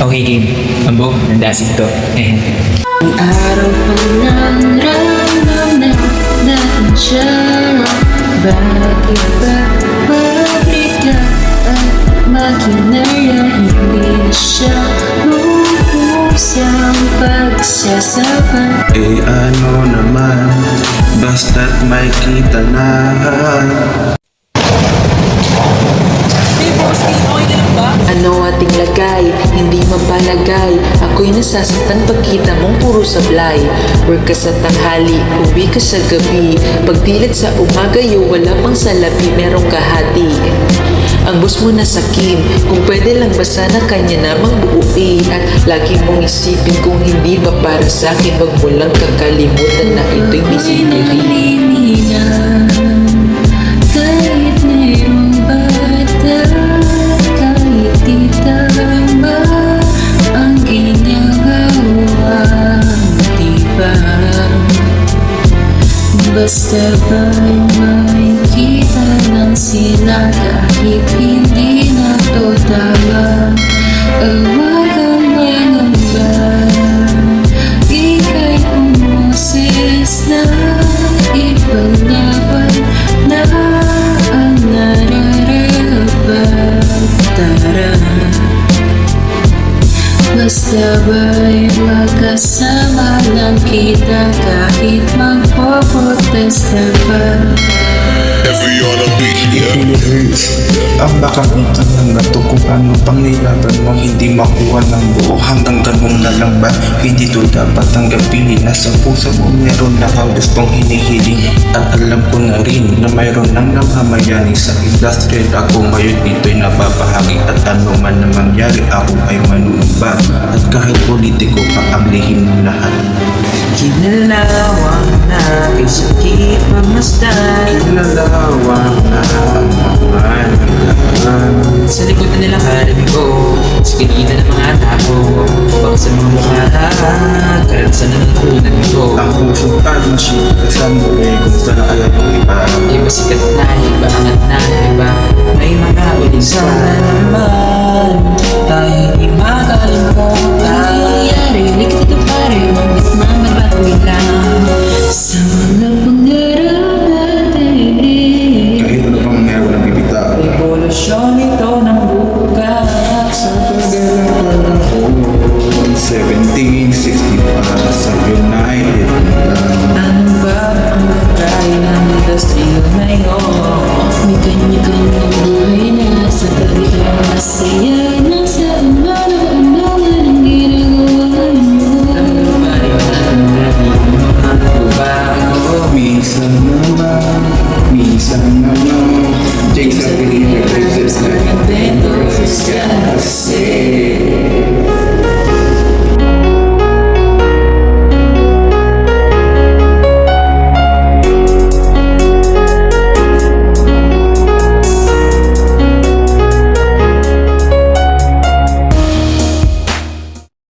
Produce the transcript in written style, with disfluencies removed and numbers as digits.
Okay, Kim. Ambog, nandasig to. Ang araw pa lang ramdam na siya. Bakit ba pabrika at makinarya? Hindi na siya lubusang pagsasapan. Ano naman, basta't may kita na. Ano ating lagay, hindi mapalagay. Ako'y nasasaktan pagkita mong puro sablay. Work ka sa tanghali, uwi ka sa gabi. Pagdilat sa umaga, wala pang salapi, merong kahati. Ang boss mo nasa Kim, kung pwede lang ba sana kanya namang buuin. At lagi mong isipin kung hindi ba para sa akin. Wag mo lang kakalimutan na ito'y misery. Kahit mayroong bata, kahit di tama ang ginagawa, diba? Basta ba'y makikita lang sila kahit hindi na to tama. Huwag kang mangamba, ika'y umoses na ipaglaban na ang nararapat. Tara, basta ba'y magkasama lang kita kahit magpoprotesta pa. Every on a beat, It yeah. really hurts ang makakita ng nato kung ano pang nilaban mo hindi makuha ng buo. Hanggang ganun na lang ba? Hindi to dapat tanggapin. Nasa puso mo meron na kang gustong hinihiling. At alam ko na rin na mayroon nang namamayani sa industry. Ako ngayon dito'y napapahagi. At ano man na mangyari ako ay manunubag. At kahit politiko pa ang lihim ng lahat. Kinalawang na isakit mamasdan. Kinalawang na ang Sa likod na nilang harabi ko, sa kinita ng mga tao, baka sa mga mukha, karanasan na natutunan ko. ang pusong partnership kasama mo kung saan kaya yung iba. Iba sikat na, iba angat na, iba may mga uling sa Naman tayo di makalimutan. Nangyayari, likit ito pare, mabit mababawi lang sa mga pangarap natin. Kahit ano pang meron ng bibitaw. Revolusyon ito ng bukas. Sa pagdalang ako, 1765 sa United Kingdom. Ano ba ang bagay ng industriya ngayon? May kanya-kanyang buhay na sa kabila. Masaya na sa umalang-umalan ang ginagawa niyo. Ano ba yun ang naging mga bago? Minsan naman, Jake sa